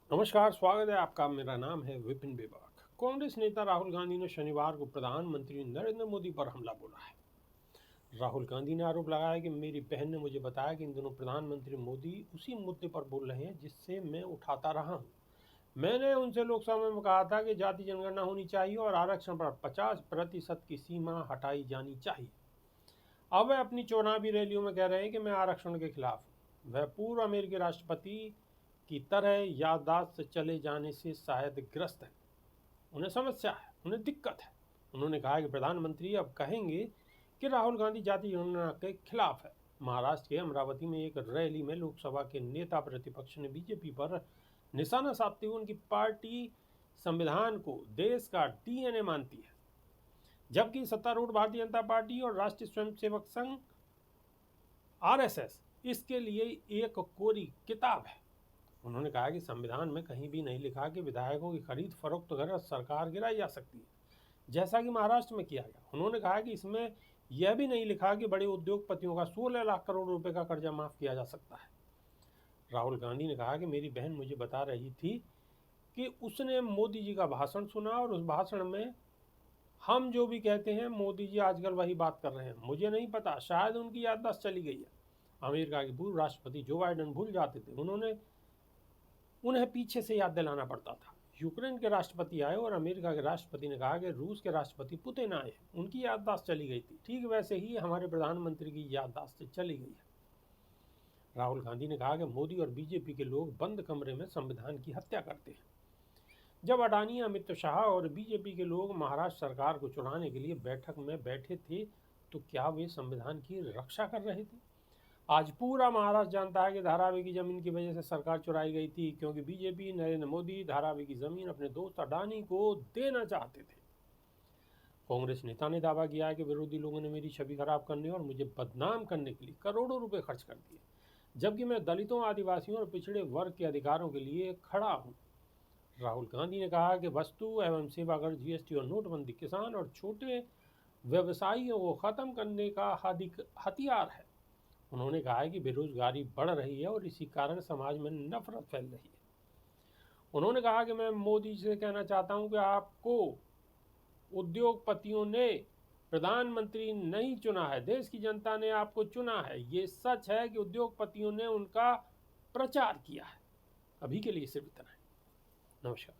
नमस्कार, स्वागत है आपका। मेरा नाम है विपिन बेबाक। कांग्रेस नेता राहुल गांधी ने शनिवार को प्रधानमंत्री नरेंद्र मोदी पर हमला बोला है। राहुल गांधी ने आरोप लगाया कि मेरी बहन ने मुझे बताया कि इन दिनों प्रधानमंत्री मोदी उसी मुद्दे पर बोल रहे हैं जिससे मैं उठाता रहा हूं। मैंने उनसे लोकसभा में कहा था कि जाति जनगणना होनी चाहिए और आरक्षण पर 50% की सीमा हटाई जानी चाहिए। अब वह अपनी चुनावी रैलियों में कह रहे हैं कि मैं आरक्षण के खिलाफ हूँ। वह पूर्व अमेरिकी राष्ट्रपति की तरह याददाश्त से चले जाने से शायद ग्रस्त है। उन्हें समस्या है, उन्हें दिक्कत है। उन्होंने कहा कि प्रधानमंत्री अब कहेंगे कि राहुल गांधी जाति जनगणना के खिलाफ है। महाराष्ट्र के अमरावती में एक रैली में लोकसभा के नेता प्रतिपक्ष ने बीजेपी पर निशाना साधते हुए उनकी पार्टी संविधान को देश का डीएनए मानती है, जबकि सत्तारूढ़ भारतीय जनता पार्टी और राष्ट्रीय स्वयंसेवक संघ आरएसएस इसके लिए एक कोरी किताब है। उन्होंने कहा कि संविधान में कहीं भी नहीं लिखा कि विधायकों की खरीद फरोख्त कर सरकार गिराई जा सकती है, जैसा कि महाराष्ट्र में किया गया। उन्होंने कहा कि इसमें यह भी नहीं लिखा कि बड़े उद्योगपतियों का 16 लाख करोड़ रुपए का कर्जा माफ किया जा सकता है। राहुल गांधी ने कहा कि मेरी बहन मुझे बता रही थी कि उसने मोदी जी का भाषण सुना और उस भाषण में हम जो भी कहते हैं मोदी जी आजकल वही बात कर रहे हैं। मुझे नहीं पता, शायद उनकी याददाश्त चली गई है। अमेरिका के पूर्व राष्ट्रपति जो बाइडेन भूल जाते थे, उन्हें पीछे से याद दिलाना पड़ता था। यूक्रेन के राष्ट्रपति आए और अमेरिका के राष्ट्रपति ने कहा कि रूस के राष्ट्रपति पुतिन आए, उनकी याददाश्त चली गई थी। ठीक वैसे ही हमारे प्रधानमंत्री की याददाश्त चली गई है। राहुल गांधी ने कहा कि मोदी और बीजेपी के लोग बंद कमरे में संविधान की हत्या करते हैं। जब अडानी, अमित शाह और बीजेपी के लोग महाराष्ट्र सरकार को चुराने के लिए बैठक में बैठे थे, तो क्या वे संविधान की रक्षा कर रहे थे? आज पूरा महाराष्ट्र जानता है कि धारावी की जमीन की वजह से सरकार चुराई गई थी, क्योंकि बीजेपी नरेंद्र मोदी धारावी की जमीन अपने दोस्त अडानी को देना चाहते थे। कांग्रेस नेता ने दावा किया कि विरोधी लोगों ने मेरी छवि खराब करने और मुझे बदनाम करने के लिए करोड़ों रुपए खर्च कर दिए, जबकि मैं दलितों, आदिवासियों और पिछड़े वर्ग के अधिकारों के लिए खड़ा हूँ। राहुल गांधी ने कहा कि वस्तु एवं सेवा कर, जीएसटी और नोटबंदी किसान और छोटे व्यवसायियों को खत्म करने का हथियार है। उन्होंने कहा है कि बेरोजगारी बढ़ रही है और इसी कारण समाज में नफरत फैल रही है। उन्होंने कहा कि मैं मोदी जी से कहना चाहता हूं कि आपको उद्योगपतियों ने प्रधानमंत्री नहीं चुना है, देश की जनता ने आपको चुना है। ये सच है कि उद्योगपतियों ने उनका प्रचार किया है। अभी के लिए सिर्फ इतना है। नमस्कार।